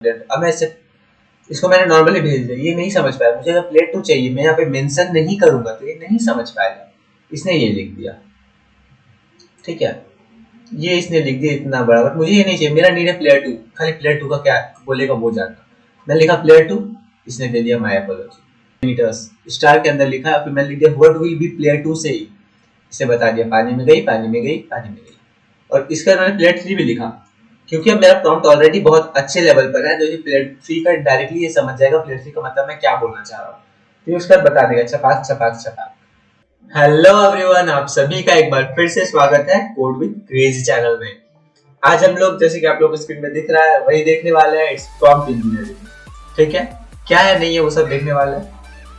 अब मैं इसको मैंने नॉर्मली भेज दिया, ये नहीं समझ पाया, मुझे अगर प्लेट 2 चाहिए, मैं यहाँ पे मेंशन नहीं करूंगा तो ये नहीं समझ पाएगा, इसने ये लिख दिया। ठीक है, ये इसने लिख दिया इतना बड़ा, बट मुझे ये नहीं चाहिए, मेरा नीड है प्लेयर 2, खाली प्लेयर 2 का क्या बोलेगा वो जानना। मैं लिखा प्लेयर 2, इसने दे दिया माय अपोलॉजी मीटर्स, स्टार के अंदर लिखा, फिर मैंने लिख दिया व्हाट विल बी प्लेयर 2 से ही, इसे बता दिया पानी में गई, पानी में गई, पानी में गई। और इसका मैंने प्लेयर 3 भी लिखा, क्योंकि अब मेरा प्रॉम्प्ट ऑलरेडी बहुत अच्छे लेवल पर है, तो ये प्लेयर 3 का डायरेक्टली ये समझ जाएगा प्लेयर 3 का मतलब मैं क्या बोलना चाह रहा हूँ, तो उसका बता देगा छपाक छपाक छपाक। हेलो एवरीवन, आप सभी का एक बार फिर से स्वागत है कोड विद क्रेजी चैनल में। आज हम लोग, जैसे कि आप लोग स्क्रीन में दिख रहा है, वही देखने वाले हैं, इट्स प्रॉम्प्ट इंजीनियरिंग। ठीक है, क्या है नहीं है वो सब देखने वाले हैं।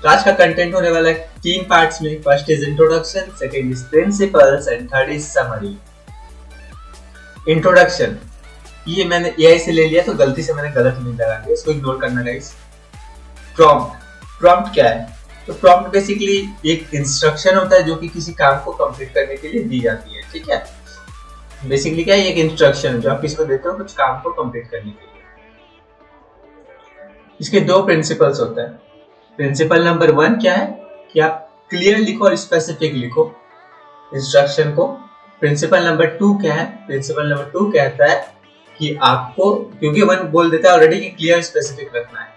तो आज का कंटेंट होने वाला है 3 पार्ट्स में। First is introduction, second is principles and third is summary. Introduction, ये मैंने एआई से ले लिया तो गलती से मैंने गलत नहीं लगा दिया, इसको इग्नोर करना गाइस। प्रॉम्प्ट क्या है? तो प्रॉम्प्ट बेसिकली एक इंस्ट्रक्शन होता है जो कि किसी काम को कंप्लीट करने के लिए दी जाती है। ठीक है, बेसिकली क्या है, एक इंस्ट्रक्शन जो आप किसी को देते हो कुछ काम को कंप्लीट करने के लिए। इसके 2 प्रिंसिपल्स होते हैं। प्रिंसिपल नंबर 1 क्या है कि आप क्लियर लिखो और स्पेसिफिक लिखो इंस्ट्रक्शन को। प्रिंसिपल नंबर 2 क्या है? प्रिंसिपल नंबर 2 कहता है कि आपको, क्योंकि 1 बोल देता है ऑलरेडी कि क्लियर स्पेसिफिक रखना है,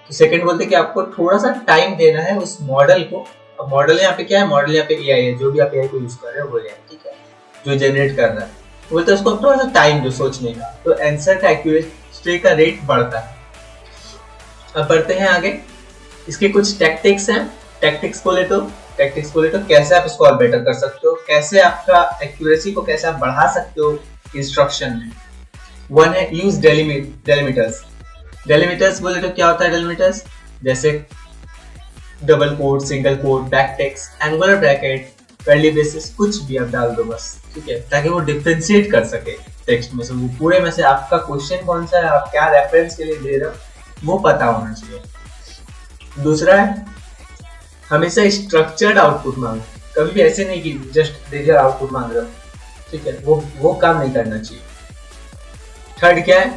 तो सेकंड बोलते हैं कि आपको थोड़ा सा टाइम देना है उस मॉडल को। अब मॉडल यहाँ पे क्या है? मॉडल यहाँ पे एआई है, जो भी आप एआई को यूज कर रहे हो वो है। ठीक है, जो जनरेट कर रहा है, तो बोलते हैं उसको थोड़ा सा टाइम दो सोचने का, तो आंसर का एक्यूरेसी का रेट बढ़ता है। अब बढ़ते हैं आगे, इसके कुछ टैक्टिक्स हैं। टैक्टिक्स बोले तो कैसे आप इसको और बेटर कर सकते हो, कैसे आपका एक्यूरेसी को कैसे आप बढ़ा सकते हो इंस्ट्रक्शन में। 1 है यूज डेलिमिटर्स। डेलिमिटर्स बोले तो क्या होता है डेलिमिटर्स? जैसे double quote, single quote, back text, angular bracket, curly braces, कुछ भी आप डाल दो बस। ठीक है, ताकि वो डिफरेंशिएट कर सके टेक्स्ट में से, वो पूरे में से आपका क्वेश्चन कौन सा है, आप क्या रेफरेंस के लिए दे रहे हो वो पता होना चाहिए। दूसरा है हमेशा स्ट्रक्चर्ड आउटपुट मांगो, कभी भी ऐसे नहीं कि जस्ट देकर आउटपुट मांग रहे हो। ठीक है, वो काम नहीं करना चाहिए। थर्ड क्या है?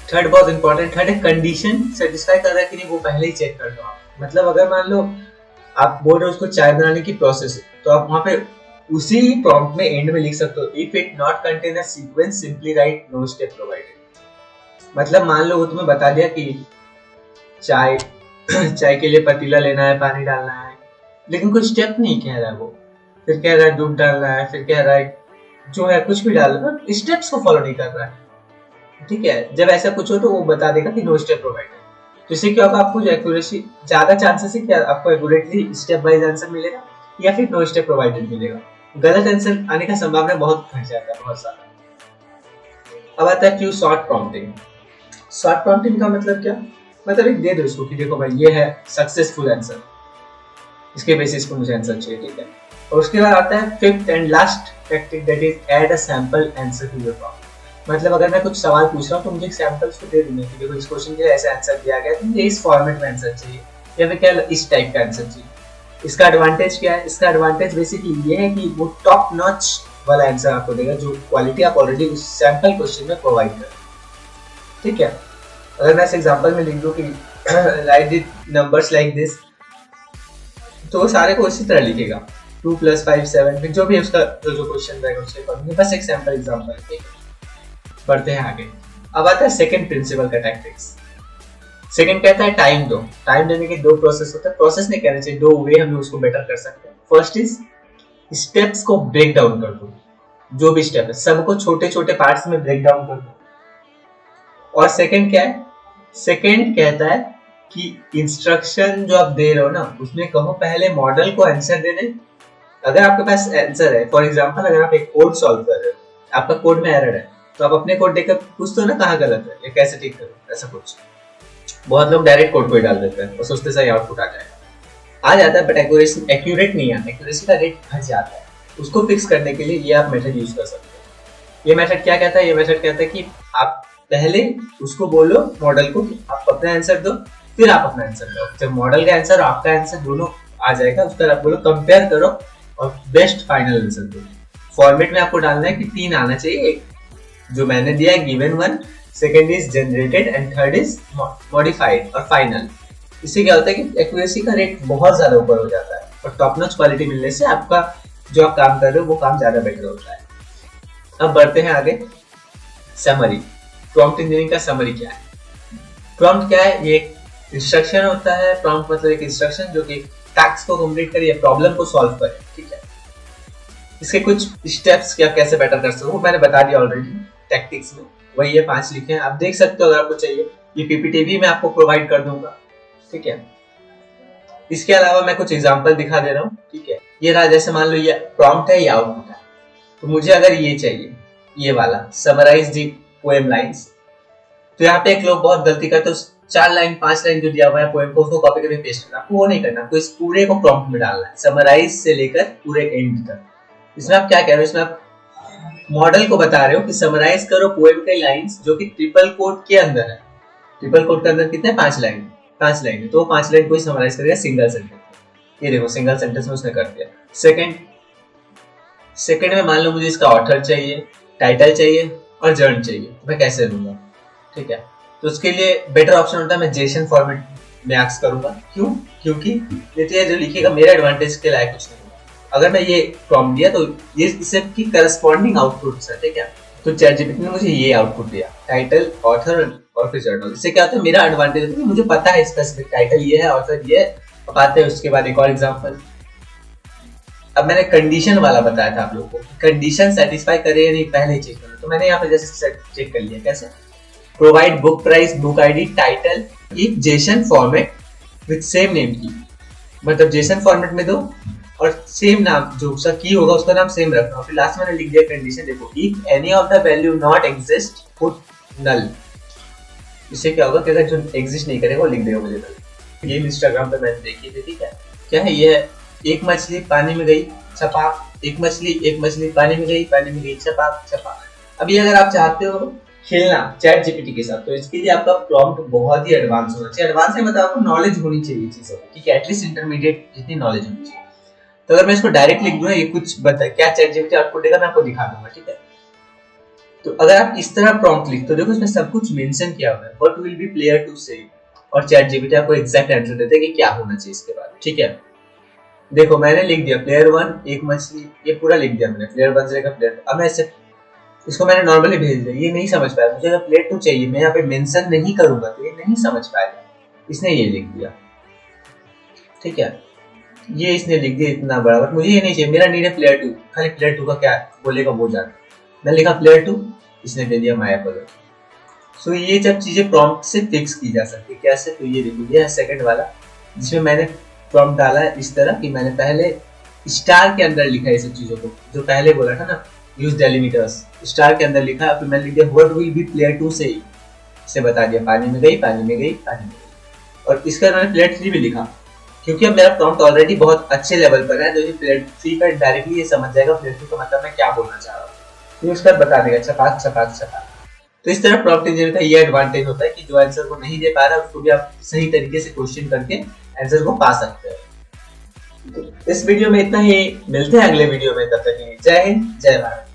थर्ड बहुत इंपॉर्टेंट, थर्ड है कंडीशन सेटिस्फाई कर रहा है कि नहीं वो पहले ही चेक कर लो आप। मतलब अगर मान लो आप बोल रहे हो उसको चाय बनाने की प्रोसेस है, तो आप वहां पे उसी प्रॉम्प्ट में एंड में लिख सकते हो if it not contain a sequence simply write no step provided. मतलब मान लो वो तुम्हें बता दिया कि चाय के लिए पतीला लेना है, पानी डालना है, लेकिन कोई स्टेप नहीं कह रहा है वो, फिर कह रहा है दूध डालना है, फिर कह रहा है जो है कुछ भी डालना, स्टेप्स को फॉलो नहीं कर रहा है। ठीक है, जब ऐसा कुछ हो तो वो बता देगा कि नो स्टेप प्रोवाइडेड। तो इससे क्या होगा, आपको जो एक्यूरेसी ज्यादा चांसेस है कि आपको एक्यूरेटली स्टेप वाइज आंसर मिलेगा या फिर नो स्टेप प्रोवाइडेड मिलेगा। गलत आंसर आने का संभावना बहुत घट जाता है, बहुत सारा। अब आता है Q short prompting. Short prompting का मतलब क्या? मतलब एक दे दो इसको कि देखो भाई ये है सक्सेसफुल आंसर, इसके बेसिस पर मुझे आंसर चाहिए। ठीक है, और उसके बाद आता है fifth and last tactic, that is add a sample answer to your prompt. मतलब अगर मैं कुछ सवाल पूछ रहा हूँ तो मुझे एक सैंपल उसको दे दूंगा कि देखो इस क्वेश्चन के लिए ऐसा आंसर दिया गया है, तो मुझे इस फॉर्मेट में आंसर चाहिए या फिर क्या इस टाइप का आंसर चाहिए। इसका एडवांटेज क्या है? इसका एडवांटेज बेसिकली ये है कि वो टॉप नॉच वाला आंसर आपको देगा, जो क्वालिटी आप ऑलरेडी उस सैंपल क्वेश्चन में प्रोवाइड कर। ठीक है, अगर मैं इस एग्जांपल में लिख दूं कि right the numbers like this, तो वो सारे को इसी तरह लिखेगा 2 + 5 7, जो भी उसका जो क्वेश्चन रहेगा उसके अकॉर्डिंग। बस एक सैंपल एग्जांपल। ठीक है, बढ़ते हैं आगे। अब आता है सेकंड प्रिंसिपल का टैक्टिक्स। सेकंड कहता है टाइम दो। टाइम देने के 2 प्रोसेस होते हैं, प्रोसेस नहीं कहना चाहिए, 2 वे हम उसको बेटर कर सकते हैं। फर्स्ट इज स्टेप्स को ब्रेक डाउन कर दो, जो भी स्टेप है सबको छोटे छोटे पार्ट्स में ब्रेक डाउन कर दो। और सेकंड क्या है? सेकंड कहता है कि इंस्ट्रक्शन जो आप दे रहे हो ना, उसमें कहो पहले मॉडल को आंसर दे दे। अगर आपके पास आंसर है, फॉर एग्जांपल अगर आप एक कोड सॉल्व कर रहे हो, आपका कोड में एरर है, तो आप अपने कोड देखकर पूछते हो ना कहाँ गलत है या कैसे ठीक करो, ऐसा कुछ। बहुत लोग डायरेक्ट कोड को ही डाल देते हैं और सोचते सही आउटपुट आ जाता है, बट एक्यूरेट नहीं आता, एक्यूरेसी का रेट घट जाता है। उसको फिक्स करने के लिए ये आप मेथड यूज कर सकते हो। ये मेथड क्या कहता है? ये मेथड कहता है कि आप पहले उसको बोलो मॉडल को कि आप अपना आंसर दो, फिर आप अपना आंसर दो। जब मॉडल का आंसर और आपका आंसर दोनों आ जाएगा, उसका आप बोलो कंपेयर करो और बेस्ट फाइनल आंसर दो। फॉर्मेट में आपको डालना है कि 3 आना चाहिए, जो मैंने दिया है given one, second is generated and third is modified और फाइनल। इससे क्या होता है कि एक्यूरेसी का रेट बहुत ज्यादा ऊपर हो जाता है और टॉप नॉच क्वालिटी मिलने से आपका जो आप काम कर रहे हो वो काम ज्यादा बेटर होता है। अब बढ़ते हैं आगे। समरी, प्रॉम्प्ट इंजीनियरिंग का समरी क्या है? प्रॉम्प्ट क्या है? ये एक इंस्ट्रक्शन होता है। प्रॉम्प्ट मतलब एक इंस्ट्रक्शन जो कि टास्क को कंप्लीट करे या प्रॉब्लम को सॉल्व करे, ठीक है। इसके कुछ स्टेप्स क्या कैसे बेटर कर सकते हो मैंने बता दिया ऑलरेडी टैक्टिक्स में, वही है 5 लिखे हैं, आप देख सकते हो अगर आपको चाहिए। ये पीपीटी भी मैं आपको प्रोवाइड कर दूंगा, ठीक है। इसके अलावा मैं कुछ एग्जांपल दिखा दे रहा हूँ, ठीक है। ये रहा, जैसे मान लो ये प्रॉम्प्ट है, ये आउटपुट है, तो मुझे अगर ये चाहिए, ये वाला समराइज दी पोएम लाइंस, तो यहाँ पे एक लोग बहुत गलती करते हैं, 4 लाइन 5 लाइन जो दिया हुआ है पोएम को उसको कॉपी करके पेस्ट करना। आपको वो नहीं करना, आपको इस पूरे को प्रॉम्प्ट में डालना है, समराइज से लेकर पूरे एंड तक। इसमें आप क्या कह रहे हो? इसमें आप मॉडल को बता रहे हो कि समराइज करो पोएम के लाइंस जो कि ट्रिपल कोट के अंदर है। ट्रिपल कोट के अंदर कितने? 5 लाइन, 5 लाइन है, तो 5 लाइन को ही समराइज करेगा सिंगल सेंटेंस। ये देखो सिंगल सेंटेंस में उसने कर दिया। सेकंड में मान लो मुझे इसका ऑथर चाहिए, टाइटल चाहिए और जर्न चाहिए, मैं कैसे लूंगा? ठीक है, तो उसके लिए बेटर ऑप्शन होता है मैं जेसन फॉर्मेट में एक्स करूंगा। क्यों? क्योंकि ये जो लिखेगा मेरे एडवांटेज के लायक कुछ नहीं होगा। अगर मैं ये प्रॉम्प्ट दिया तो ये इससे की करस्पॉन्डिंग आउटपुट है, ठीक है। तो चैट जीपीटी ने मुझे ये आउटपुट दिया, टाइटल, ऑथर और फिर जर्नल। इससे क्या होता है, मेरा एडवांटेज है कि मुझे पता है स्पेसिफिक टाइटल ये है, ऑथर ये है। अब आते हैं उसके बाद एक और एग्जांपल। अब मैंने कंडीशन वाला बताया था आप लोगों को, कंडीशन सेटिस्फाई करे या नहीं पहले ही चेक करना। तो मैंने यहाँ पे जैसे चेक कर लिया, कैसे? Provide book price, book ID, title in JSON format with same name की, मतलब जेसन फॉर्मेट में दो और सेम नाम जो उसका की होगा उसका नाम सेम रखना। फिर लास्ट में मैंने लिख दिया कंडीशन, देखो if any of the value not exist put null. इससे क्या होगा कि अगर जो एग्जिस्ट नहीं करेगा वो लिख देगा मुझे नल। ये इंस्टाग्राम पे मैंने देखी थी, ठीक है। क्या है ये? एक मछली पानी में गई, छपाक, एक मछली पानी में गई, छपाक छपाक। अभी अगर आप चाहते हो खेलना चैट जीपीटी के साथ, तो इसके लिए आपका प्रॉम्प्ट बहुत ही एडवांस होना चाहिए। एडवांस है मतलब आपको नॉलेज होनी चाहिए चीजों की, ठीक है, एटलीस्ट इंटरमीडिएट जितनी नॉलेज होनी चाहिए। तो अगर मैं इसको डायरेक्ट लिख दूं ना, ये कुछ बता क्या चैट जीपीटी आउटपुट देगा मैं आपको दिखा दूंगा, ठीक है। तो अगर आप इस तरह प्रॉम्प्ट लिखते हो, देखो इसमें सब कुछ मेंशन किया हुआ है, what will be player two say, और चैट जीपीटी आपको एग्जैक्ट आंसर देता है कि क्या होना चाहिए इसके बाद, ठीक है। देखो मैंने लिख दिया प्लेयर 1 एक मछली, ये पूरा लिख दिया मैंने, प्लेयर 1 से लेकर प्लेयर। अब मैं इसको मैंने नॉर्मली भेज दिया, ये नहीं समझ पाया, मुझे अगर प्लेयर 2 चाहिए, मैं यहाँ पे मेंशन नहीं करूंगा तो ये नहीं समझ पाएगा। इसने ये लिख दिया, ठीक है, ये इसने लिख दिया इतना बड़ा, बट मुझे ये नहीं चाहिए, मेरा नीड है प्लेयर 2, खाली प्लेयर 2 का क्या बोलेगा वो जाना। मैं लिखा प्लेयर 2, इसने दे दिया माया कलर। सो ये जब चीजें प्रॉम्प्ट से फिक्स की जा सकती है, कैसे? तो ये देखो ये है सेकंड वाला, जिसमें मैंने प्रॉम्प्ट डाला है इस तरह कि मैंने पहले स्टार के अंदर लिखा है सब चीजों को, जो पहले बोला था ना यूज डेलिमिटर्स, स्टार के अंदर लिखा, फिर मैंने लिख दिया व्हाट विल बी प्लेयर 2 से ही, इसे बता दिया पानी में गई, और इसका मैंने प्लेयर 3 भी लिखा, क्योंकि अब मेरा प्रॉम्प्ट ऑलरेडी बहुत अच्छे लेवल पर है, तो ये प्लेयर 3 का डायरेक्टली ये समझ जाएगा प्लेयर 2 का मतलब मैं क्या बोलना चाह रहा हूँ, ये उसका बता देगा छपाक छपाक छपाक। तो इस तरह प्रॉम्प्ट इंजीनियर का ये एडवांटेज होता है कि जो आंसर को नहीं दे पा रहा है उसको भी आप सही तरीके से क्वेश्चन करके आंसर को पा सकते हैं। तो इस वीडियो में इतना ही, मिलते हैं अगले वीडियो में, तब तक के लिए जय हिंद जय भारत।